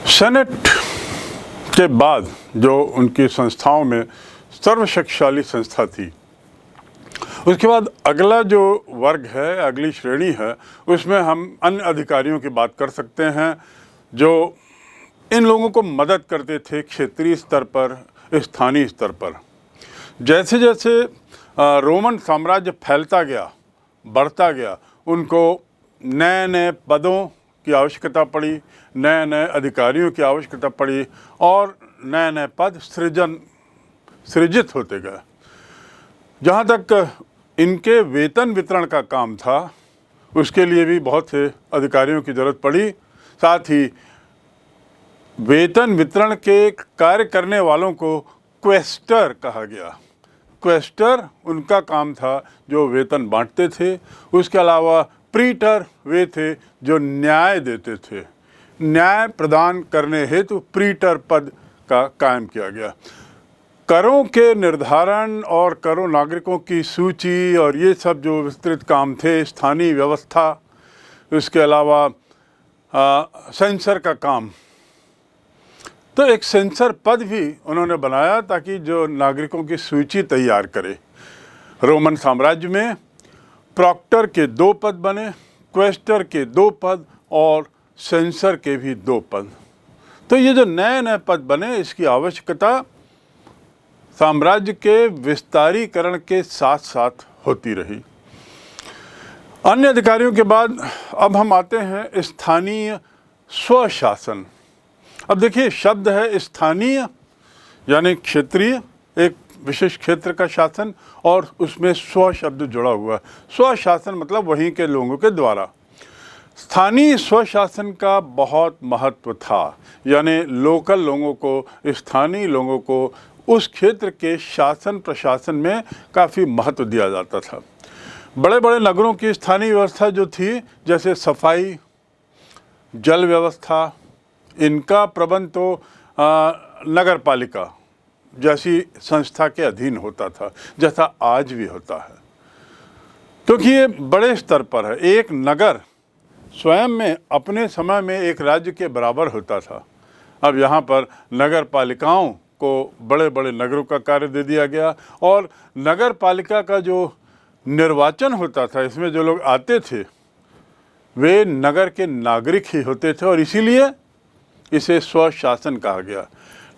Senate के बाद जो उनकी संस्थाओं में सर्वशक्तिशाली संस्था थी, उसके बाद अगला जो वर्ग है, अगली श्रेणी है, उसमें हम अन्य अधिकारियों की बात कर सकते हैं जो इन लोगों को मदद करते थे क्षेत्रीय स्तर पर, स्थानीय स्तर पर। जैसे जैसे रोमन साम्राज्य फैलता गया, बढ़ता गया, उनको नए नए पदों की आवश्यकता पड़ी, नए नए अधिकारियों की आवश्यकता पड़ी और नए नए पद सृजित होते गए। जहाँ तक इनके वेतन वितरण का काम था, उसके लिए भी बहुत से अधिकारियों की ज़रूरत पड़ी। साथ ही वेतन वितरण के कार्य करने वालों को क्वेस्टर कहा गया। क्वेस्टर उनका काम था जो वेतन बांटते थे। उसके अलावा प्रीटर वे थे जो न्याय देते थे। न्याय प्रदान करने हेतु प्रीटर पद का कायम किया गया। करों के निर्धारण और करों नागरिकों की सूची और ये सब जो विस्तृत काम थे, स्थानीय व्यवस्था, उसके अलावा सेंसर का काम, तो एक सेंसर पद भी उन्होंने बनाया ताकि जो नागरिकों की सूची तैयार करे। रोमन साम्राज्य में प्रॉक्टर के 2 पद बने, क्वेस्टर के 2 पद और सेंसर के भी 2 पद। तो ये जो नए नए पद बने, इसकी आवश्यकता साम्राज्य के विस्तारीकरण के साथ साथ होती रही। अन्य अधिकारियों के बाद अब हम आते हैं स्थानीय स्वशासन। अब देखिए, शब्द है स्थानीय यानी क्षेत्रीय, एक विशेष क्षेत्र का शासन, और उसमें स्व शब्द जुड़ा हुआ। स्वशासन मतलब वहीं के लोगों के द्वारा। स्थानीय स्वशासन का बहुत महत्व था, यानी लोकल लोगों को, स्थानीय लोगों को उस क्षेत्र के शासन प्रशासन में काफ़ी महत्व दिया जाता था। बड़े बड़े नगरों की स्थानीय व्यवस्था जो थी, जैसे सफाई, जल व्यवस्था, इनका प्रबंध तो नगर पालिका जैसी संस्था के अधीन होता था, जैसा आज भी होता है, क्योंकि ये बड़े स्तर पर है। एक नगर स्वयं में अपने समय में एक राज्य के बराबर होता था। अब यहाँ पर नगर पालिकाओं को बड़े बड़े नगरों का कार्य दे दिया गया, और नगर पालिका का जो निर्वाचन होता था, इसमें जो लोग आते थे वे नगर के नागरिक ही होते थे, और इसीलिए इसे स्वशासन कहा गया।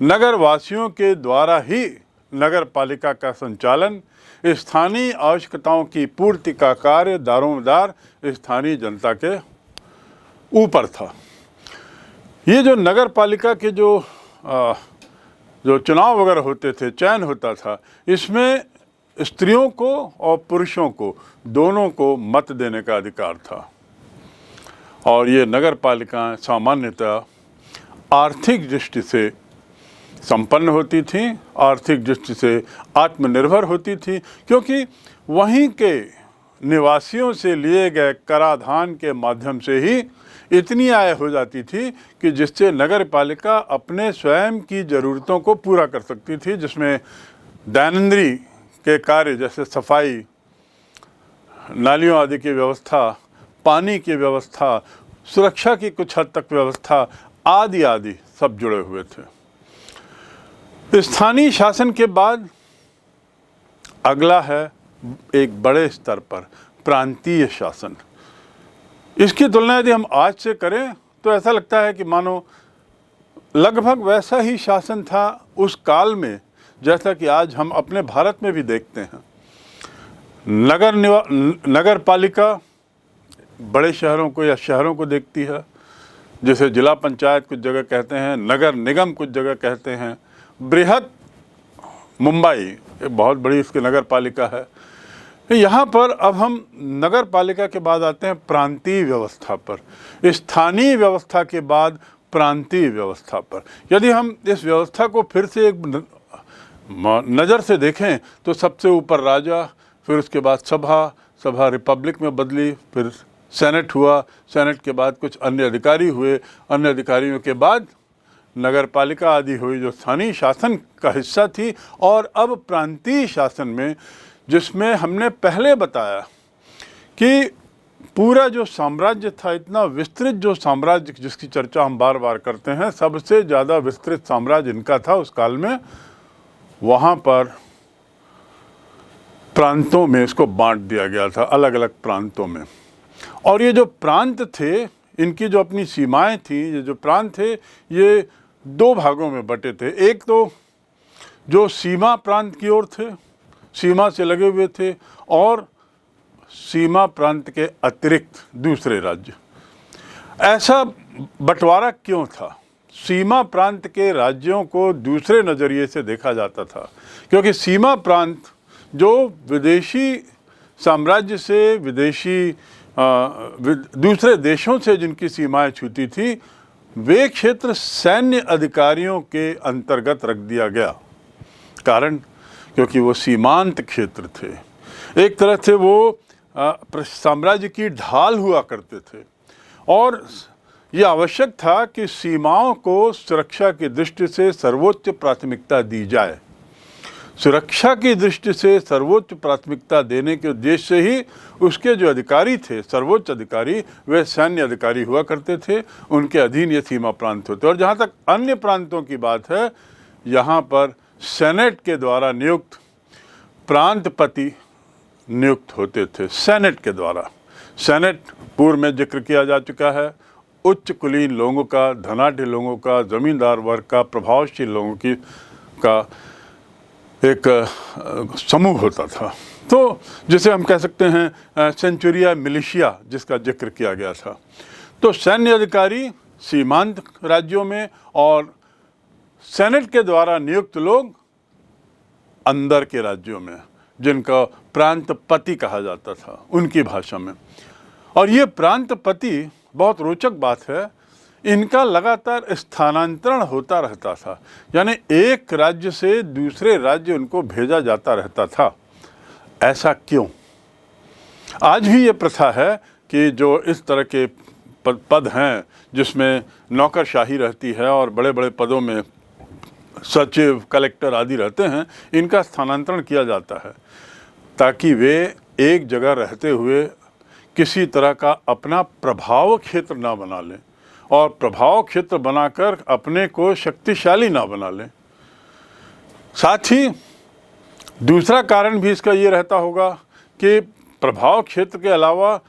नगर वासियों के द्वारा ही नगर पालिका का संचालन, स्थानीय आवश्यकताओं की पूर्ति का कार्य दारोमदार स्थानीय जनता के ऊपर था। ये जो नगर पालिका के जो चुनाव वगैरह होते थे, चयन होता था, इसमें स्त्रियों को और पुरुषों को दोनों को मत देने का अधिकार था। और ये नगर पालिकाएं सामान्यतः आर्थिक दृष्टि से संपन्न होती थी, आर्थिक दृष्टि से आत्मनिर्भर होती थी, क्योंकि वहीं के निवासियों से लिए गए कराधान के माध्यम से ही इतनी आय हो जाती थी कि जिससे नगर पालिका अपने स्वयं की ज़रूरतों को पूरा कर सकती थी, जिसमें दैनंदिन के कार्य जैसे सफाई, नालियों आदि की व्यवस्था, पानी की व्यवस्था, सुरक्षा की कुछ हद तक व्यवस्था आदि आदि सब जुड़े हुए थे। स्थानीय शासन के बाद अगला है एक बड़े स्तर पर प्रांतीय शासन। इसकी तुलना यदि हम आज से करें तो ऐसा लगता है कि मानो लगभग वैसा ही शासन था उस काल में जैसा कि आज हम अपने भारत में भी देखते हैं। नगर पालिका बड़े शहरों को या शहरों को देखती है, जैसे जिला पंचायत कुछ जगह कहते हैं, नगर निगम कुछ जगह कहते हैं। बृहद मुंबई एक बहुत बड़ी इसकी नगर पालिका है। यहाँ पर अब हम नगर पालिका के बाद आते हैं प्रांतीय व्यवस्था पर, स्थानीय व्यवस्था के बाद प्रांतीय व्यवस्था पर। यदि हम इस व्यवस्था को फिर से एक नज़र से देखें तो सबसे ऊपर राजा, फिर उसके बाद सभा रिपब्लिक में बदली, फिर सेनेट हुआ, सेनेट के बाद कुछ अन्य अधिकारी हुए, अन्य अधिकारियों के बाद नगर पालिका आदि हुई जो स्थानीय शासन का हिस्सा थी। और अब प्रांतीय शासन में, जिसमें हमने पहले बताया कि पूरा जो साम्राज्य था, इतना विस्तृत जो साम्राज्य जिसकी चर्चा हम बार बार करते हैं, सबसे ज़्यादा विस्तृत साम्राज्य इनका था उस काल में। वहाँ पर प्रांतों में इसको बांट दिया गया था, अलग अलग प्रांतों में। और ये जो प्रांत थे, इनकी जो अपनी सीमाएं थी, ये जो प्रांत थे, ये दो भागों में बटे थे। एक तो जो सीमा प्रांत की ओर थे, सीमा से लगे हुए थे, और सीमा प्रांत के अतिरिक्त दूसरे राज्य। ऐसा बंटवारा क्यों था? सीमा प्रांत के राज्यों को दूसरे नज़रिए से देखा जाता था, क्योंकि सीमा प्रांत जो विदेशी साम्राज्य से, विदेशी दूसरे देशों से जिनकी सीमाएं छूती थी, वे क्षेत्र सैन्य अधिकारियों के अंतर्गत रख दिया गया। कारण, क्योंकि वो सीमांत क्षेत्र थे, एक तरह से वो साम्राज्य की ढाल हुआ करते थे। और ये आवश्यक था कि सीमाओं को सुरक्षा की दृष्टि से सर्वोच्च प्राथमिकता दी जाए। सुरक्षा की दृष्टि से सर्वोच्च प्राथमिकता देने के उद्देश्य से ही उसके जो अधिकारी थे, सर्वोच्च अधिकारी, वे सैन्य अधिकारी हुआ करते थे। उनके अधीन ये सीमा प्रांत होते। और जहाँ तक अन्य प्रांतों की बात है, यहाँ पर सेनेट के द्वारा नियुक्त प्रांतपति नियुक्त होते थे, सेनेट के द्वारा। सेनेट पूर्व में जिक्र किया जा चुका है, उच्च कुलीन लोगों का, धनाढ्य लोगों का, जमींदार वर्ग का, प्रभावशील लोगों का एक समूह होता था। तो जिसे हम कह सकते हैं सेंचुरिया मिलिशिया, जिसका जिक्र किया गया था। तो सैन्य अधिकारी सीमांत राज्यों में और सेनेट के द्वारा नियुक्त लोग अंदर के राज्यों में, जिनका प्रांतपति कहा जाता था उनकी भाषा में। और ये प्रांतपति, बहुत रोचक बात है, इनका लगातार स्थानांतरण होता रहता था, यानी एक राज्य से दूसरे राज्य उनको भेजा जाता रहता था। ऐसा क्यों? आज भी ये प्रथा है कि जो इस तरह के पद हैं जिसमें नौकरशाही रहती है और बड़े बड़े पदों में सचिव, कलेक्टर आदि रहते हैं, इनका स्थानांतरण किया जाता है ताकि वे एक जगह रहते हुए किसी तरह का अपना प्रभाव क्षेत्र ना बना लें और प्रभाव क्षेत्र बनाकर अपने को शक्तिशाली ना बना लें। साथ ही दूसरा कारण भी इसका ये रहता होगा कि प्रभाव क्षेत्र के अलावा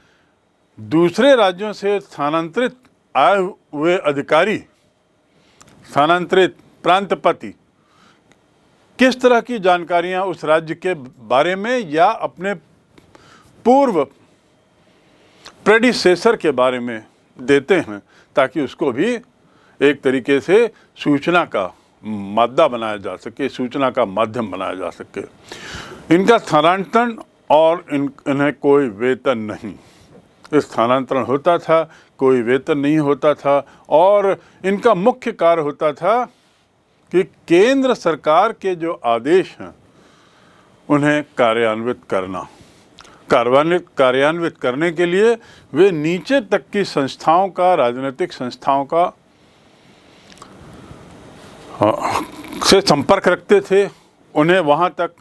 दूसरे राज्यों से स्थानांतरित आए हुए अधिकारी, स्थानांतरित प्रांतपति किस तरह की जानकारियां उस राज्य के बारे में या अपने पूर्व प्रेडिसेसर के बारे में देते हैं, ताकि उसको भी एक तरीके से सूचना का माध्यम बनाया जा सके, सूचना का माध्यम बनाया जा सके। इनका स्थानांतरण और इन्हें कोई वेतन नहीं, स्थानांतरण होता था, कोई वेतन नहीं होता था। और इनका मुख्य कार्य होता था कि केंद्र सरकार के जो आदेश हैं उन्हें कार्यान्वित करना। कार्यान्वित करने के लिए वे नीचे तक की संस्थाओं का, राजनीतिक संस्थाओं का से संपर्क रखते थे, उन्हें वहाँ तक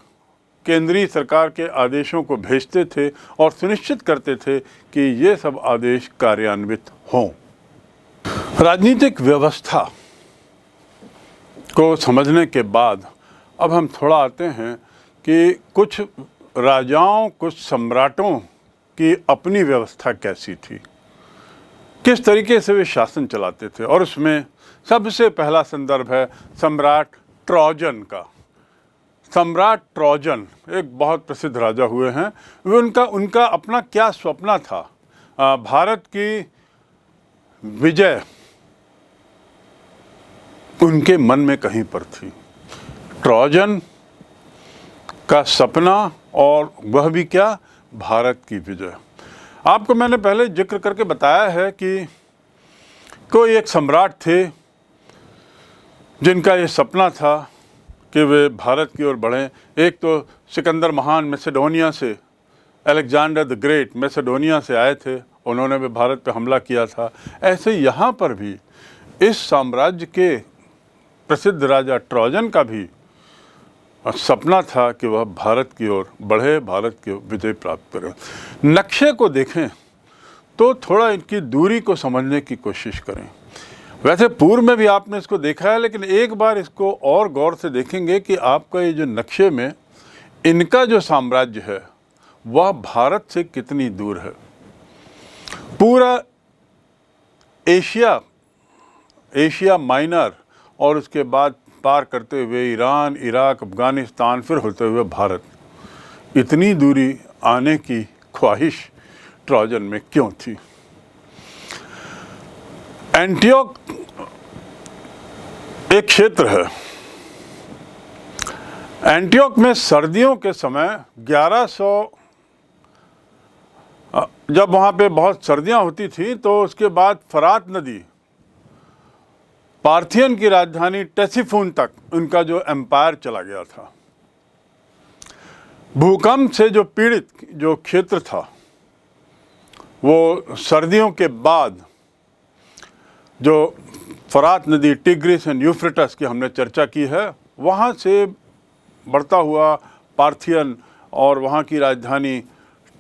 केंद्रीय सरकार के आदेशों को भेजते थे और सुनिश्चित करते थे कि ये सब आदेश कार्यान्वित हों। राजनीतिक व्यवस्था को समझने के बाद अब हम थोड़ा आते हैं कि कुछ राजाओं, कुछ सम्राटों की अपनी व्यवस्था कैसी थी, किस तरीके से वे शासन चलाते थे। और उसमें सबसे पहला संदर्भ है सम्राट ट्रोजन का। सम्राट ट्रोजन एक बहुत प्रसिद्ध राजा हुए हैं। वे उनका अपना क्या स्वप्न था, भारत की विजय उनके मन में कहीं पर थी। ट्रोजन का सपना, और वह भी क्या, भारत की विजय। आपको मैंने पहले जिक्र करके बताया है कि कोई एक सम्राट थे जिनका ये सपना था कि वे भारत की ओर बढ़ें। एक तो सिकंदर महान मैसेडोनिया से, अलेक्जेंडर द ग्रेट मैसेडोनिया से आए थे, उन्होंने भी भारत पर हमला किया था। ऐसे यहाँ पर भी इस साम्राज्य के प्रसिद्ध राजा ट्रोजन का भी सपना था कि वह भारत की ओर बढ़े, भारत की विजय प्राप्त करे। नक्शे को देखें तो थोड़ा इनकी दूरी को समझने की कोशिश करें। वैसे पूर्व में भी आपने इसको देखा है, लेकिन एक बार इसको और गौर से देखेंगे कि आपका ये जो नक्शे में इनका जो साम्राज्य है वह भारत से कितनी दूर है। पूरा एशिया माइनर और उसके बाद पार करते हुए ईरान, इराक, अफगानिस्तान, फिर होते हुए भारत, इतनी दूरी आने की ख्वाहिश ट्रोजन में क्यों थी। एंटियोक एक क्षेत्र है। एंटियोक में सर्दियों के समय 1100 जब वहाँ पे बहुत सर्दियाँ होती थी तो उसके बाद फरात नदी पार्थियन की राजधानी टेसिफून तक उनका जो एम्पायर चला गया था। भूकंप से जो पीड़ित जो क्षेत्र था वो सर्दियों के बाद जो फरात नदी, टिग्रिस एंड यूफ्रेटस की हमने चर्चा की है, वहाँ से बढ़ता हुआ पार्थियन और वहाँ की राजधानी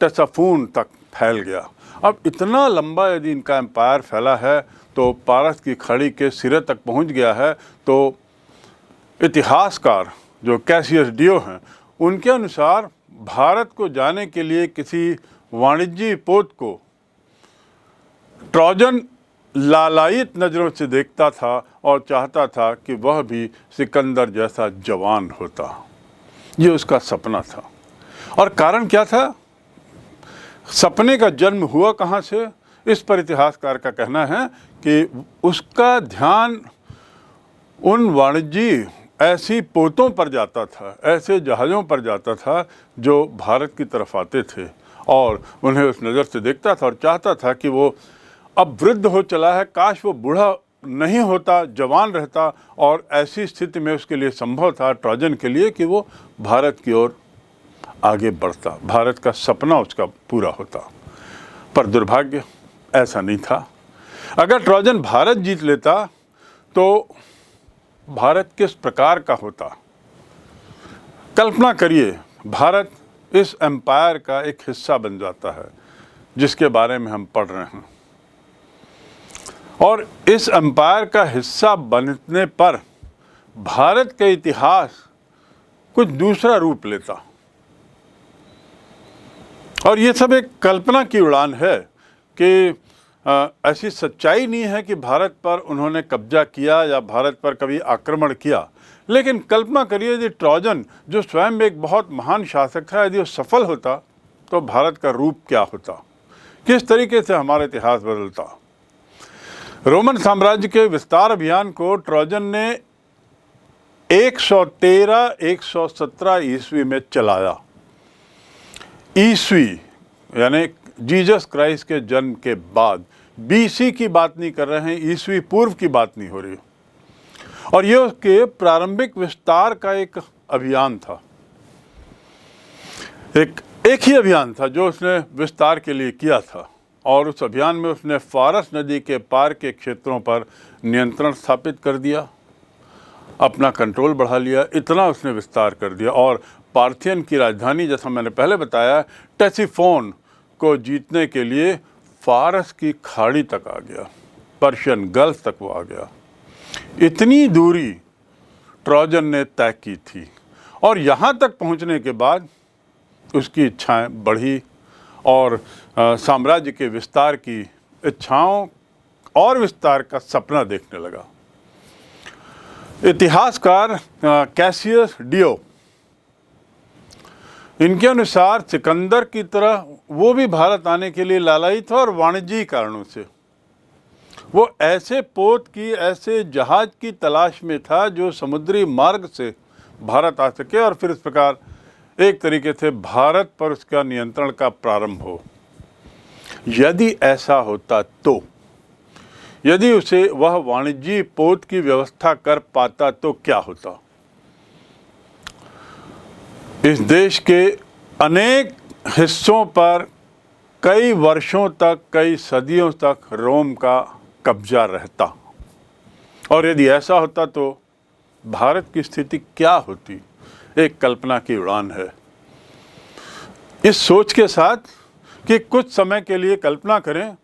टेसाफून तक फैल गया। अब इतना लंबा यदि इनका एम्पायर फैला है तो पारस की खाड़ी के सिरे तक पहुँच गया है, तो इतिहासकार जो कैसियस डियो हैं उनके अनुसार भारत को जाने के लिए किसी वाणिज्यिक पोत को ट्रोजन लालायित नज़रों से देखता था और चाहता था कि वह भी सिकंदर जैसा जवान होता। ये उसका सपना था। और कारण क्या था? सपने का जन्म हुआ कहाँ से? इस पर इतिहासकार का कहना है कि उसका ध्यान उन वाणिज्यिक ऐसी पोतों पर जाता था, ऐसे जहाज़ों पर जाता था जो भारत की तरफ आते थे, और उन्हें उस नज़र से देखता था और चाहता था कि वो अब वृद्ध हो चला है, काश वो बूढ़ा नहीं होता, जवान रहता, और ऐसी स्थिति में उसके लिए संभव था ट्रोजन के लिए कि वो भारत की ओर आगे बढ़ता, भारत का सपना उसका पूरा होता। पर दुर्भाग्य ऐसा नहीं था। अगर ट्रोजन भारत जीत लेता तो भारत किस प्रकार का होता। कल्पना करिए, भारत इस एम्पायर का एक हिस्सा बन जाता है जिसके बारे में हम पढ़ रहे हैं, और इस एम्पायर का हिस्सा बनने पर भारत का इतिहास कुछ दूसरा रूप लेता। और ये सब एक कल्पना की उड़ान है कि ऐसी सच्चाई नहीं है कि भारत पर उन्होंने कब्जा किया या भारत पर कभी आक्रमण किया, लेकिन कल्पना करिए यदि ट्रोजन, जो स्वयं एक बहुत महान शासक था, यदि वो सफल होता तो भारत का रूप क्या होता, किस तरीके से हमारा इतिहास बदलता। रोमन साम्राज्य के विस्तार अभियान को ट्रोजन ने 113-117 ईस्वी में चलाया। ईस्वी यानी जीसस क्राइस्ट के जन्म के बाद, बीसी की बात नहीं कर रहे हैं, ईस्वी पूर्व की बात नहीं हो रही। और ये उसके प्रारंभिक विस्तार का एक अभियान था, एक ही अभियान था जो उसने विस्तार के लिए किया था। और उस अभियान में उसने फारस नदी के पार के क्षेत्रों पर नियंत्रण स्थापित कर दिया, अपना कंट्रोल बढ़ा लिया, इतना उसने विस्तार कर दिया। और पार्थियन की राजधानी, जैसा मैंने पहले बताया, टेसिफोन को जीतने के लिए फारस की खाड़ी तक आ गया, पर्शियन गल्फ तक वो आ गया। इतनी दूरी ट्रोजन ने तय की थी, और यहाँ तक पहुँचने के बाद उसकी इच्छाएं बढ़ी और साम्राज्य के विस्तार की इच्छाओं और विस्तार का सपना देखने लगा। इतिहासकार कैसियस डियो, इनके अनुसार सिकंदर की तरह वो भी भारत आने के लिए लालायित था, और वाणिज्यिक कारणों से वो ऐसे पोत की, ऐसे जहाज की तलाश में था जो समुद्री मार्ग से भारत आ सके, और फिर इस प्रकार एक तरीके से भारत पर उसका नियंत्रण का प्रारंभ हो। यदि ऐसा होता तो, यदि उसे वह वाणिज्यिक पोत की व्यवस्था कर पाता तो क्या होता। इस देश के अनेक हिस्सों पर कई वर्षों तक, कई सदियों तक रोम का कब्जा रहता, और यदि ऐसा होता तो भारत की स्थिति क्या होती। एक कल्पना की उड़ान है। इस सोच के साथ कि कुछ समय के लिए कल्पना करें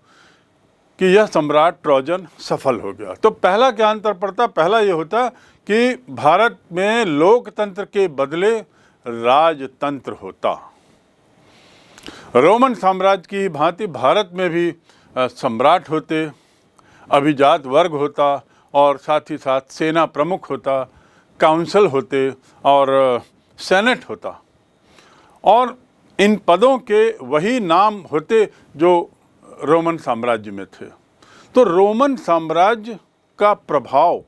कि यह सम्राट ट्रोजन सफल हो गया। तो पहला क्या अंतर पड़ता? पहला ये होता कि भारत में लोकतंत्र के बदले राजतंत्र होता। रोमन साम्राज्य की भांति भारत में भी सम्राट होते, अभिजात वर्ग होता और साथ ही साथ सेना प्रमुख होता, काउंसिल होते और सेनेट होता, और इन पदों के वही नाम होते जो रोमन साम्राज्य में थे। तो रोमन साम्राज्य का प्रभाव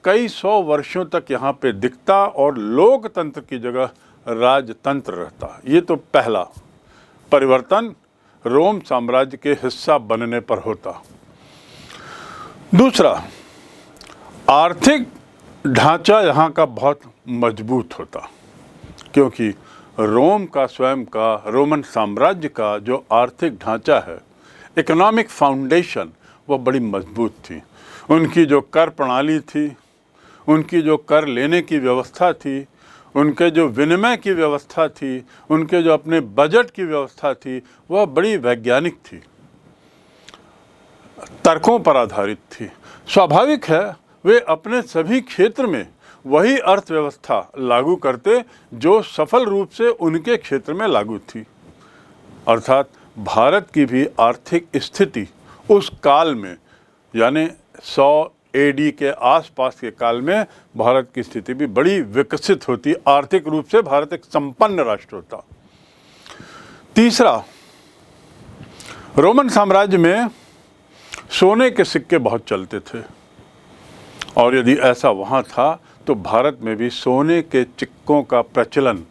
कई सौ वर्षों तक यहाँ पे दिखता और लोकतंत्र की जगह राजतंत्र रहता। ये तो पहला परिवर्तन रोम साम्राज्य के हिस्सा बनने पर होता। दूसरा, आर्थिक ढांचा यहाँ का बहुत मजबूत होता, क्योंकि रोम का स्वयं का, रोमन साम्राज्य का जो आर्थिक ढांचा है, इकोनॉमिक फाउंडेशन, वो बड़ी मजबूत थी। उनकी जो कर प्रणाली थी, उनकी जो कर लेने की व्यवस्था थी, उनके जो विनिमय की व्यवस्था थी, उनके जो अपने बजट की व्यवस्था थी, वह बड़ी वैज्ञानिक थी, तर्कों पर आधारित थी। स्वाभाविक है वे अपने सभी क्षेत्र में वही अर्थव्यवस्था लागू करते जो सफल रूप से उनके क्षेत्र में लागू थी। अर्थात भारत की भी आर्थिक स्थिति उस काल में, यानी 100 AD के आसपास के काल में, भारत की स्थिति भी बड़ी विकसित होती, आर्थिक रूप से भारत एक संपन्न राष्ट्र होता। तीसरा, रोमन साम्राज्य में सोने के सिक्के बहुत चलते थे, और यदि ऐसा वहाँ था तो भारत में भी सोने के सिक्कों का प्रचलन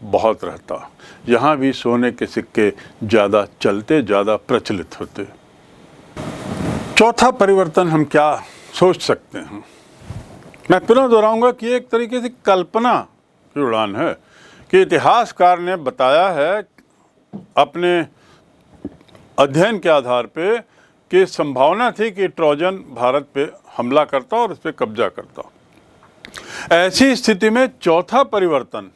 बहुत रहता। यहाँ भी सोने के सिक्के ज़्यादा चलते, ज़्यादा प्रचलित होते। चौथा परिवर्तन हम क्या सोच सकते हैं? मैं पुनः दोहराऊंगा कि एक तरीके से कल्पना की उड़ान है कि इतिहासकार ने बताया है अपने अध्ययन के आधार पे कि संभावना थी कि ट्रोजन भारत पे हमला करता और उस पर कब्जा करता। ऐसी स्थिति में चौथा परिवर्तन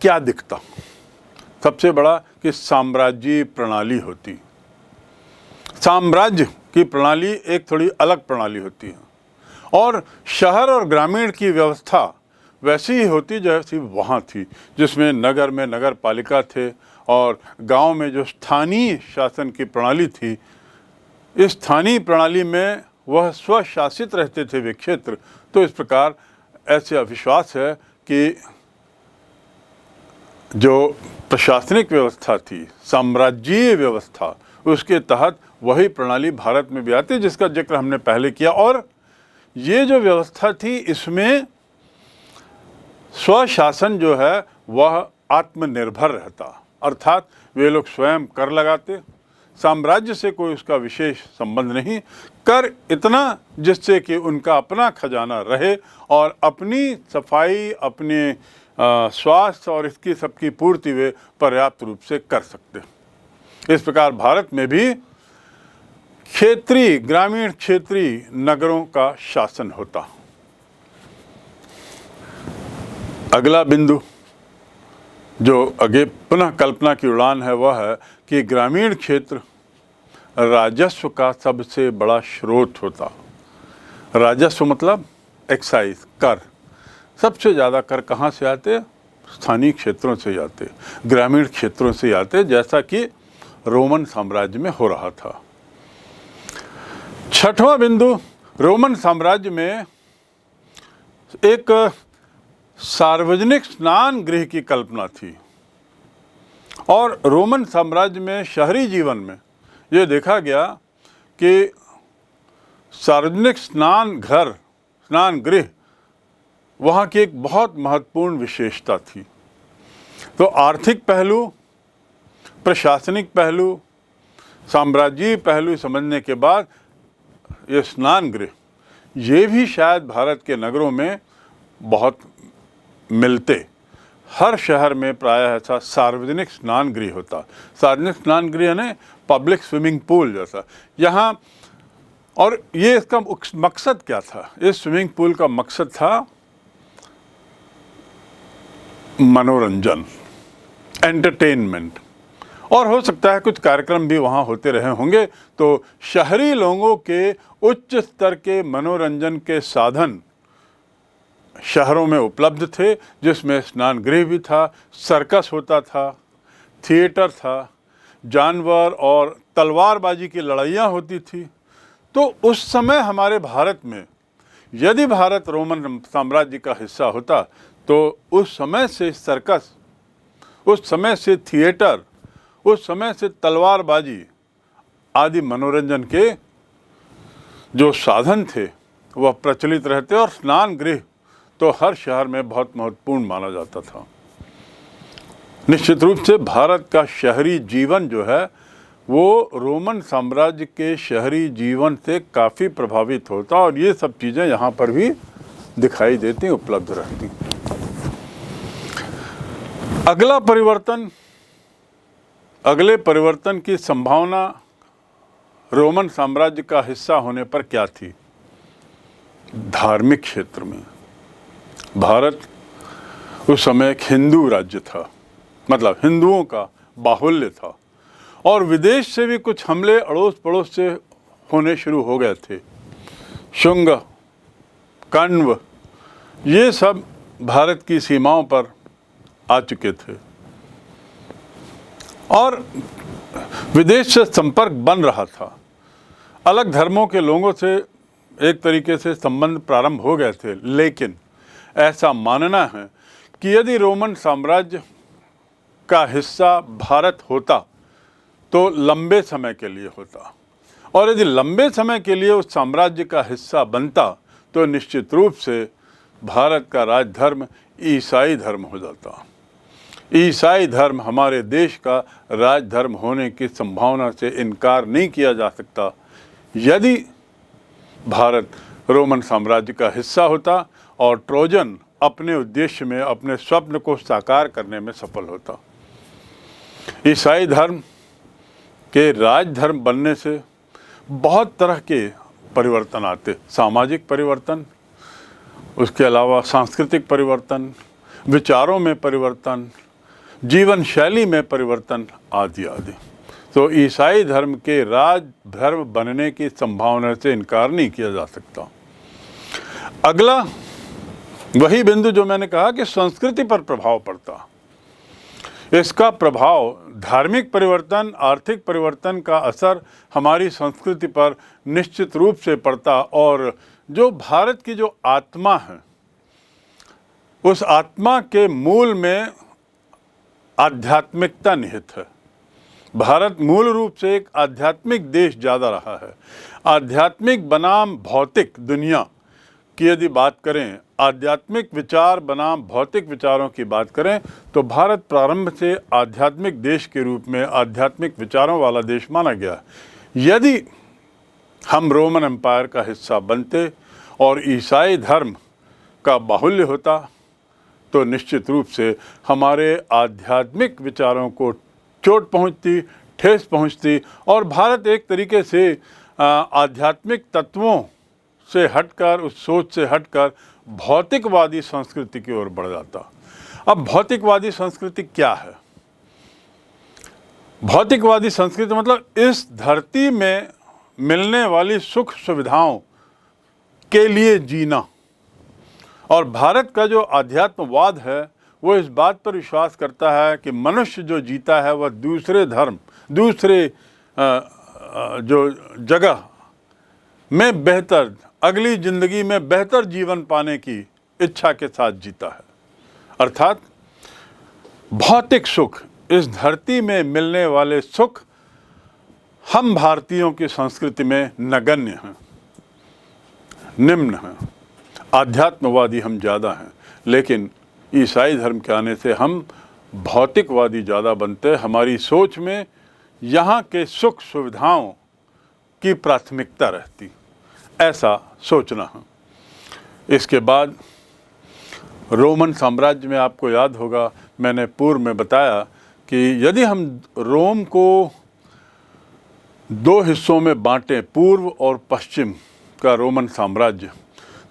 क्या दिखता? सबसे बड़ा कि साम्राज्यी प्रणाली होती। साम्राज्य की प्रणाली एक थोड़ी अलग प्रणाली होती है, और शहर और ग्रामीण की व्यवस्था वैसी ही होती जैसी वहाँ थी, जिसमें नगर में नगर पालिका थे और गांव में जो स्थानीय शासन की प्रणाली थी, इस स्थानीय प्रणाली में वह स्वशासित रहते थे वे क्षेत्र। तो इस प्रकार ऐसे अविश्वास है कि जो प्रशासनिक व्यवस्था थी, साम्राज्यीय व्यवस्था, उसके तहत वही प्रणाली भारत में भी आती, जिसका जिक्र हमने पहले किया। और ये जो व्यवस्था थी, इसमें स्वशासन जो है वह आत्मनिर्भर रहता, अर्थात वे लोग स्वयं कर लगाते, साम्राज्य से कोई उसका विशेष संबंध नहीं, कर इतना जिससे कि उनका अपना खजाना रहे और अपनी सफाई, अपने स्वास्थ्य और इसकी सबकी पूर्ति वे पर्याप्त रूप से कर सकते। इस प्रकार भारत में भी क्षेत्रीय, ग्रामीण क्षेत्रीय नगरों का शासन होता। अगला बिंदु जो आगे पुनः कल्पना की उड़ान है वह है कि ग्रामीण क्षेत्र राजस्व का सबसे बड़ा स्रोत होता। राजस्व मतलब एक्साइज, कर। सबसे ज़्यादा कर कहाँ से आते? स्थानीय क्षेत्रों से आते, ग्रामीण क्षेत्रों से आते, जैसा कि रोमन साम्राज्य में हो रहा था। छठवां बिंदु, रोमन साम्राज्य में एक सार्वजनिक स्नान गृह की कल्पना थी, और रोमन साम्राज्य में शहरी जीवन में ये देखा गया कि सार्वजनिक स्नान घर, स्नान गृह वहाँ की एक बहुत महत्वपूर्ण विशेषता थी। तो आर्थिक पहलू, प्रशासनिक पहलू, साम्राज्यीय पहलू समझने के बाद ये स्नान गृह, ये भी शायद भारत के नगरों में बहुत मिलते। हर शहर में प्रायः ऐसा सार्वजनिक स्नान गृह होता। सार्वजनिक स्नान गृह यानी पब्लिक स्विमिंग पूल जैसा यहाँ। और ये इसका मकसद क्या था? इस स्विमिंग पूल का मकसद था मनोरंजन, एंटरटेनमेंट, और हो सकता है कुछ कार्यक्रम भी वहाँ होते रहे होंगे। तो शहरी लोगों के उच्च स्तर के मनोरंजन के साधन शहरों में उपलब्ध थे, जिसमें स्नान गृह भी था, सर्कस होता था, थिएटर था, जानवर और तलवारबाजी की लड़ाइयाँ होती थी। तो उस समय हमारे भारत में, यदि भारत रोमन साम्राज्य का हिस्सा होता, तो उस समय से सर्कस, उस समय से थिएटर, उस समय से तलवारबाजी आदि मनोरंजन के जो साधन थे वह प्रचलित रहते, और स्नान गृह तो हर शहर में बहुत महत्वपूर्ण माना जाता था। निश्चित रूप से भारत का शहरी जीवन जो है वो रोमन साम्राज्य के शहरी जीवन से काफ़ी प्रभावित होता, और ये सब चीज़ें यहाँ पर भी दिखाई देती, उपलब्ध रहती। अगले परिवर्तन की संभावना रोमन साम्राज्य का हिस्सा होने पर क्या थी? धार्मिक क्षेत्र में भारत उस समय एक हिंदू राज्य था, मतलब हिंदुओं का बाहुल्य था, और विदेश से भी कुछ हमले अड़ोस पड़ोस से होने शुरू हो गए थे। शुंग, कण्व, ये सब भारत की सीमाओं पर आ चुके थे, और विदेश से संपर्क बन रहा था। अलग धर्मों के लोगों से एक तरीके से संबंध प्रारंभ हो गए थे, लेकिन ऐसा मानना है कि यदि रोमन साम्राज्य का हिस्सा भारत होता तो लंबे समय के लिए होता, और यदि लंबे समय के लिए उस साम्राज्य का हिस्सा बनता तो निश्चित रूप से भारत का राजधर्म ईसाई धर्म हो जाता। ईसाई धर्म हमारे देश का राजधर्म होने की संभावना से इनकार नहीं किया जा सकता यदि भारत रोमन साम्राज्य का हिस्सा होता और ट्रोजन अपने उद्देश्य में, अपने स्वप्न को साकार करने में सफल होता। ईसाई धर्म के राजधर्म बनने से बहुत तरह के परिवर्तन आते, सामाजिक परिवर्तन, उसके अलावा सांस्कृतिक परिवर्तन, विचारों में परिवर्तन, जीवन शैली में परिवर्तन आदि आदि। तो ईसाई धर्म के राजधर्म बनने की संभावना से इनकार नहीं किया जा सकता। अगला वही बिंदु जो मैंने कहा कि संस्कृति पर प्रभाव पड़ता। इसका प्रभाव धार्मिक परिवर्तन, आर्थिक परिवर्तन का असर हमारी संस्कृति पर निश्चित रूप से पड़ता, और जो भारत की जो आत्मा है उस आत्मा के मूल में आध्यात्मिकता निहित है। भारत मूल रूप से एक आध्यात्मिक देश ज़्यादा रहा है। आध्यात्मिक बनाम भौतिक दुनिया की यदि बात करें, आध्यात्मिक विचार बनाम भौतिक विचारों की बात करें, तो भारत प्रारंभ से आध्यात्मिक देश के रूप में, आध्यात्मिक विचारों वाला देश माना गया। यदि हम रोमन एम्पायर का हिस्सा बनते और ईसाई धर्म का बाहुल्य होता तो निश्चित रूप से हमारे आध्यात्मिक विचारों को चोट पहुंचती, ठेस पहुंचती, और भारत एक तरीके से आध्यात्मिक तत्वों से हटकर, उस सोच से हटकर भौतिकवादी संस्कृति की ओर बढ़ जाता। अब भौतिकवादी संस्कृति क्या है? भौतिकवादी संस्कृति मतलब इस धरती में मिलने वाली सुख सुविधाओं के लिए जीना। और भारत का जो अध्यात्मवाद है वो इस बात पर विश्वास करता है कि मनुष्य जो जीता है वह दूसरे धर्म, दूसरे जो जगह में बेहतर, अगली ज़िंदगी में बेहतर जीवन पाने की इच्छा के साथ जीता है। अर्थात भौतिक सुख, इस धरती में मिलने वाले सुख हम भारतीयों की संस्कृति में नगण्य हैं, निम्न हैं। आध्यात्मवादी हम ज़्यादा हैं, लेकिन ईसाई धर्म के आने से हम भौतिकवादी ज़्यादा बनते। हमारी सोच में यहाँ के सुख सुविधाओं की प्राथमिकता रहती, ऐसा सोचना है। इसके बाद रोमन साम्राज्य में आपको याद होगा, मैंने पूर्व में बताया कि यदि हम रोम को दो हिस्सों में बांटें, पूर्व और पश्चिम का रोमन साम्राज्य,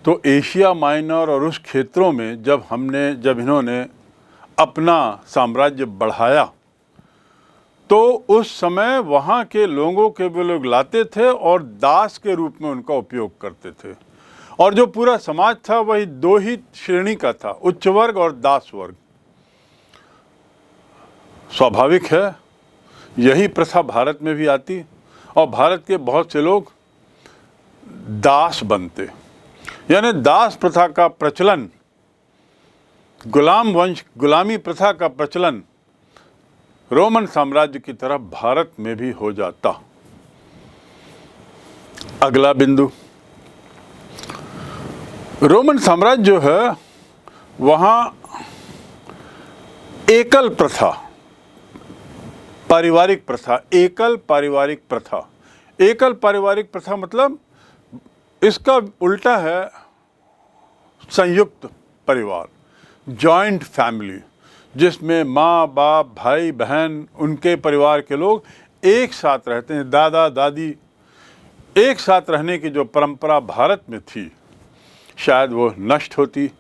तो एशिया माइनर और उस क्षेत्रों में जब इन्होंने अपना साम्राज्य बढ़ाया तो उस समय वहाँ के लोगों के वो लोग लाते थे और दास के रूप में उनका उपयोग करते थे। और जो पूरा समाज था वही दो ही श्रेणी का था, उच्च वर्ग और दास वर्ग। स्वाभाविक है यही प्रथा भारत में भी आती और भारत के बहुत से लोग दास बनते, यानी दास प्रथा का प्रचलन, गुलाम वंश, गुलामी प्रथा का प्रचलन रोमन साम्राज्य की तरह भारत में भी हो जाता। अगला बिंदु, रोमन साम्राज्य जो है वहाँ एकल प्रथा, पारिवारिक प्रथा, एकल पारिवारिक प्रथा। एकल पारिवारिक प्रथा मतलब इसका उल्टा है संयुक्त परिवार, जॉइंट फैमिली, जिसमें माँ बाप भाई बहन उनके परिवार के लोग एक साथ रहते हैं। दादा दादी एक साथ रहने की जो परंपरा भारत में थी शायद वो नष्ट होती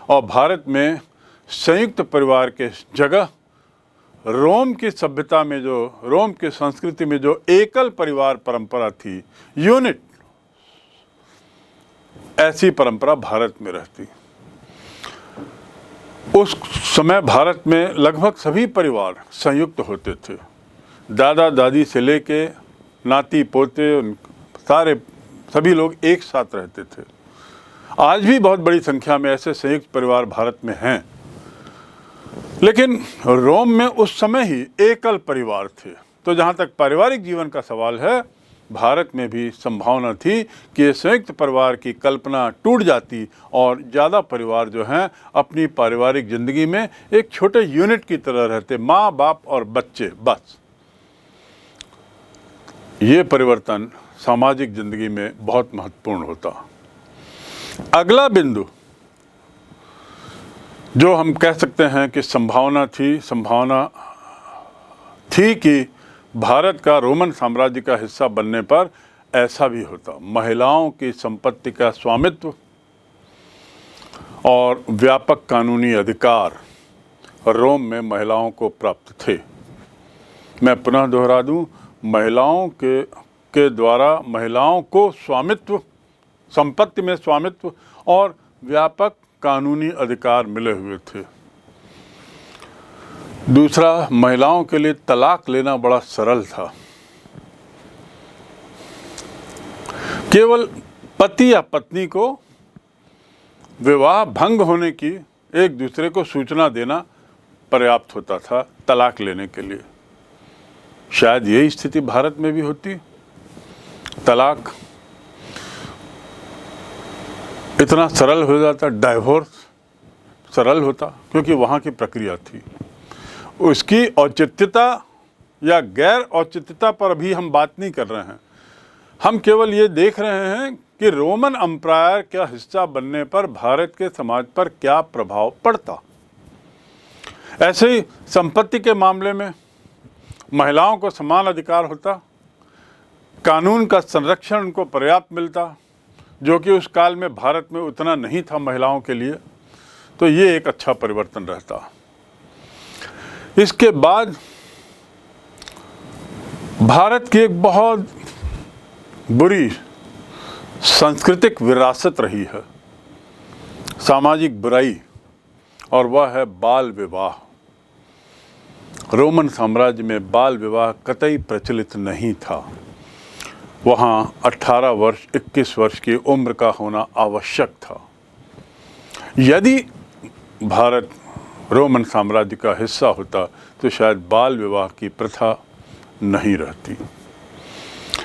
और भारत में संयुक्त परिवार के जगह रोम की सभ्यता में, जो रोम की संस्कृति में जो एकल परिवार परंपरा थी, यूनिट, ऐसी परंपरा भारत में रहती। उस समय भारत में लगभग सभी परिवार संयुक्त होते थे। दादा दादी से लेके नाती पोते सभी लोग एक साथ रहते थे। आज भी बहुत बड़ी संख्या में ऐसे संयुक्त परिवार भारत में हैं, लेकिन रोम में उस समय ही एकल परिवार थे। तो जहाँ तक पारिवारिक जीवन का सवाल है, भारत में भी संभावना थी कि संयुक्त परिवार की कल्पना टूट जाती और ज़्यादा परिवार जो हैं अपनी पारिवारिक ज़िंदगी में एक छोटे यूनिट की तरह रहते, माँ बाप और बच्चे, बस। ये परिवर्तन सामाजिक ज़िंदगी में बहुत महत्वपूर्ण होता। अगला बिंदु जो हम कह सकते हैं कि संभावना थी कि भारत का रोमन साम्राज्य का हिस्सा बनने पर ऐसा भी होता। महिलाओं की संपत्ति का स्वामित्व और व्यापक कानूनी अधिकार रोम में महिलाओं को प्राप्त थे। मैं पुनः दोहरा दूं, महिलाओं के द्वारा महिलाओं को स्वामित्व, संपत्ति में स्वामित्व और व्यापक कानूनी अधिकार मिले हुए थे। दूसरा, महिलाओं के लिए तलाक लेना बड़ा सरल था। केवल पति या पत्नी को विवाह भंग होने की एक दूसरे को सूचना देना पर्याप्त होता था तलाक लेने के लिए। शायद यही स्थिति भारत में भी होती। तलाक इतना सरल हो जाता, डाइवोर्स सरल होता, क्योंकि वहाँ की प्रक्रिया थी। उसकी औचित्यता या गैर औचित्यता पर अभी हम बात नहीं कर रहे हैं। हम केवल ये देख रहे हैं कि रोमन एम्पायर का हिस्सा बनने पर भारत के समाज पर क्या प्रभाव पड़ता। ऐसे ही संपत्ति के मामले में महिलाओं को समान अधिकार होता, कानून का संरक्षण उनको पर्याप्त मिलता, जो कि उस काल में भारत में उतना नहीं था महिलाओं के लिए। तो ये एक अच्छा परिवर्तन रहता। इसके बाद भारत की एक बहुत बुरी सांस्कृतिक विरासत रही है, सामाजिक बुराई, और वह है बाल विवाह। रोमन साम्राज्य में बाल विवाह कतई प्रचलित नहीं था। वहाँ 18 वर्ष 21 वर्ष की उम्र का होना आवश्यक था। यदि भारत रोमन साम्राज्य का हिस्सा होता तो शायद बाल विवाह की प्रथा नहीं रहती।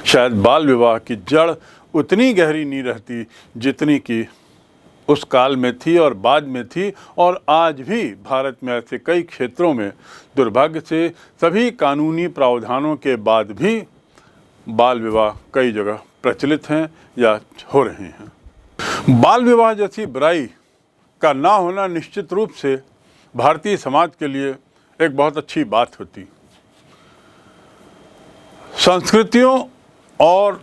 शायद बाल विवाह की जड़ उतनी गहरी नहीं रहती जितनी कि उस काल में थी और बाद में थी। और आज भी भारत में ऐसे कई क्षेत्रों में दुर्भाग्य से सभी कानूनी प्रावधानों के बाद भी बाल विवाह कई जगह प्रचलित हैं या हो रहे हैं। बाल विवाह जैसी बुराई का ना होना निश्चित रूप से भारतीय समाज के लिए एक बहुत अच्छी बात होती। संस्कृतियों और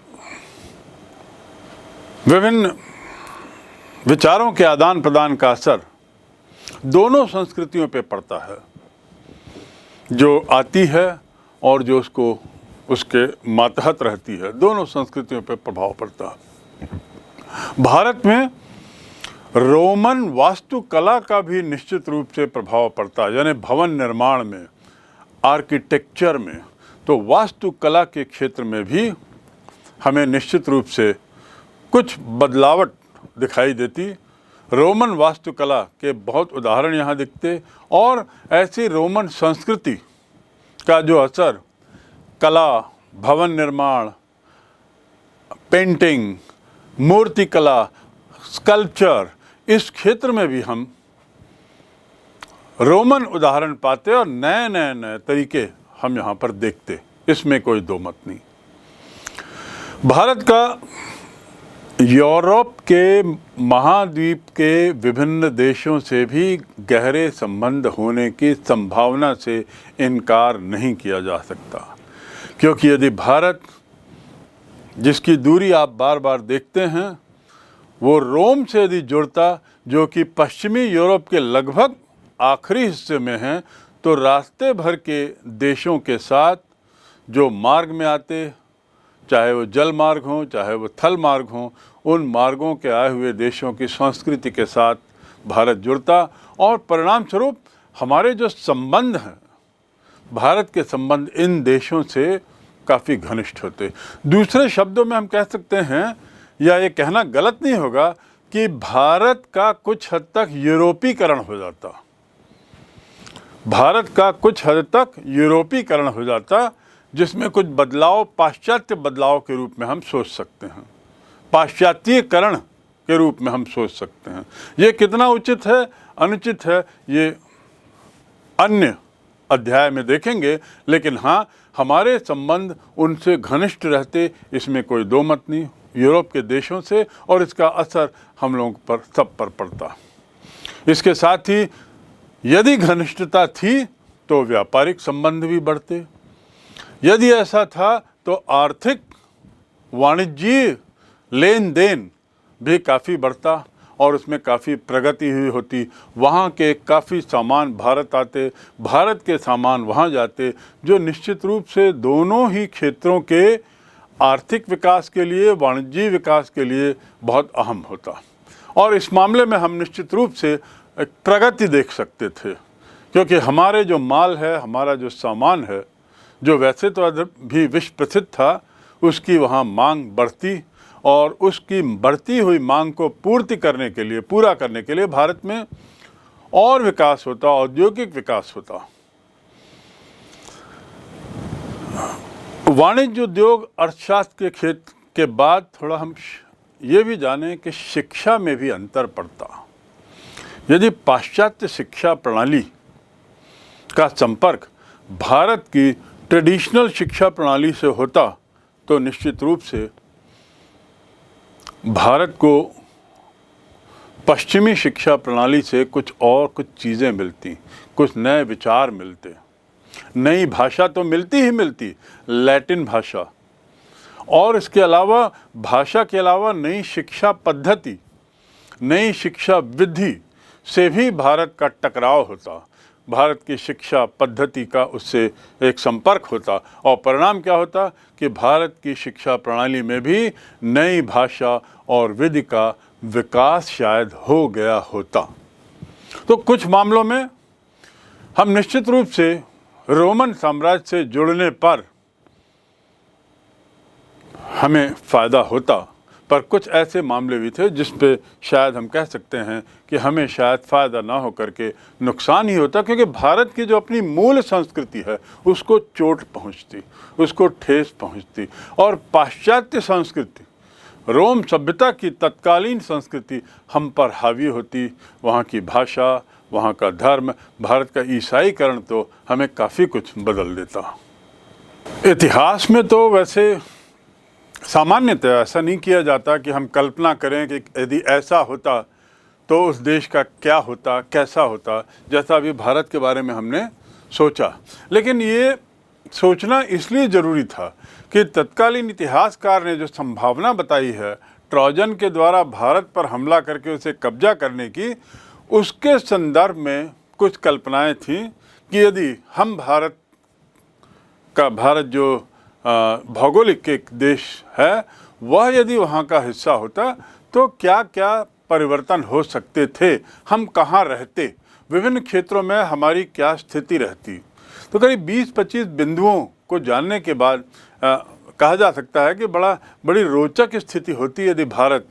विभिन्न विचारों के आदान प्रदान का असर दोनों संस्कृतियों पे पड़ता है, जो आती है और जो उसके मातहत रहती है, दोनों संस्कृतियों पर प्रभाव पड़ता है। भारत में रोमन वास्तुकला का भी निश्चित रूप से प्रभाव पड़ता है, यानी भवन निर्माण में, आर्किटेक्चर में। तो वास्तुकला के क्षेत्र में भी हमें निश्चित रूप से कुछ बदलावट दिखाई देती। रोमन वास्तुकला के बहुत उदाहरण यहाँ दिखते, और ऐसी रोमन संस्कृति का जो असर कला, भवन निर्माण, पेंटिंग, मूर्तिकला, स्कल्पचर, इस क्षेत्र में भी हम रोमन उदाहरण पाते और नए नए नए तरीके हम यहाँ पर देखते, इसमें कोई दो मत नहीं। भारत का यूरोप के महाद्वीप के विभिन्न देशों से भी गहरे संबंध होने की संभावना से इनकार नहीं किया जा सकता, क्योंकि यदि भारत, जिसकी दूरी आप बार बार देखते हैं, वो रोम से यदि जुड़ता, जो कि पश्चिमी यूरोप के लगभग आखिरी हिस्से में है, तो रास्ते भर के देशों के साथ जो मार्ग में आते, चाहे वो जल मार्ग हों, चाहे वो थल मार्ग हों, उन मार्गों के आए हुए देशों की संस्कृति के साथ भारत जुड़ता, और परिणाम स्वरूप हमारे जो संबंध हैं, भारत के संबंध इन देशों से काफ़ी घनिष्ठ होते। दूसरे शब्दों में हम कह सकते हैं, या ये कहना गलत नहीं होगा, कि भारत का कुछ हद तक यूरोपीकरण हो जाता, भारत का कुछ हद तक यूरोपीकरण हो जाता, जिसमें कुछ बदलाव पाश्चात्य बदलाव के रूप में हम सोच सकते हैं, पाश्चात्यकरण के रूप में हम सोच सकते हैं। ये कितना उचित है, अनुचित है, ये अन्य अध्याय में देखेंगे, लेकिन हाँ, हमारे संबंध उनसे घनिष्ठ रहते, इसमें कोई दो मत नहीं, यूरोप के देशों से, और इसका असर हम लोगों पर सब पर पड़ता। इसके साथ ही यदि घनिष्ठता थी तो व्यापारिक संबंध भी बढ़ते, यदि ऐसा था तो आर्थिक वाणिज्यिक लेन देन भी काफ़ी बढ़ता और उसमें काफ़ी प्रगति हुई होती। वहाँ के काफ़ी सामान भारत आते, भारत के सामान वहाँ जाते, जो निश्चित रूप से दोनों ही क्षेत्रों के आर्थिक विकास के लिए, वाणिज्यिक विकास के लिए बहुत अहम होता। और इस मामले में हम निश्चित रूप से एक प्रगति देख सकते थे, क्योंकि हमारे जो माल है, हमारा जो सामान है, जो वैसे तो भी विश्व प्रसिद्ध था, उसकी वहाँ मांग बढ़ती, और उसकी बढ़ती हुई मांग को पूरा करने के लिए भारत में और विकास होता, औद्योगिक विकास होता। वाणिज्य, उद्योग, अर्थशास्त्र के क्षेत्र के बाद थोड़ा हम ये भी जानें कि शिक्षा में भी अंतर पड़ता। यदि पाश्चात्य शिक्षा प्रणाली का संपर्क भारत की ट्रेडिशनल शिक्षा प्रणाली से होता, तो निश्चित रूप से भारत को पश्चिमी शिक्षा प्रणाली से कुछ चीज़ें मिलती, कुछ नए विचार मिलते, नई भाषा तो मिलती ही मिलती, लैटिन भाषा, और इसके अलावा भाषा के अलावा नई शिक्षा पद्धति, नई शिक्षा विधि से भी भारत का टकराव होता, भारत की शिक्षा पद्धति का उससे एक संपर्क होता, और परिणाम क्या होता कि भारत की शिक्षा प्रणाली में भी नई भाषा और विधि का विकास शायद हो गया होता। तो कुछ मामलों में हम निश्चित रूप से रोमन साम्राज्य से जुड़ने पर हमें फ़ायदा होता, पर कुछ ऐसे मामले भी थे जिस पे शायद हम कह सकते हैं कि हमें शायद फ़ायदा ना हो करके नुकसान ही होता, क्योंकि भारत की जो अपनी मूल संस्कृति है उसको चोट पहुंचती, उसको ठेस पहुंचती, और पाश्चात्य संस्कृति, रोम सभ्यता की तत्कालीन संस्कृति हम पर हावी होती। वहाँ की भाषा, वहाँ का धर्म, भारत का ईसाईकरण तो हमें काफ़ी कुछ बदल देता। इतिहास में तो वैसे सामान्यतः ऐसा नहीं किया जाता कि हम कल्पना करें कि यदि ऐसा होता तो उस देश का क्या होता, कैसा होता, जैसा अभी भारत के बारे में हमने सोचा। लेकिन ये सोचना इसलिए ज़रूरी था कि तत्कालीन इतिहासकार ने जो संभावना बताई है ट्रोजन के द्वारा भारत पर हमला करके उसे कब्जा करने की, उसके संदर्भ में कुछ कल्पनाएं थीं कि यदि हम भारत का भारत जो भौगोलिक एक देश है, वह यदि वहाँ का हिस्सा होता तो क्या क्या परिवर्तन हो सकते थे, हम कहाँ रहते, विभिन्न क्षेत्रों में हमारी क्या स्थिति रहती। तो करीब 20-25 बिंदुओं को जानने के बाद कहा जा सकता है कि बड़ी रोचक स्थिति होती यदि भारत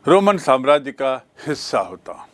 रोमन साम्राज्य का हिस्सा होता।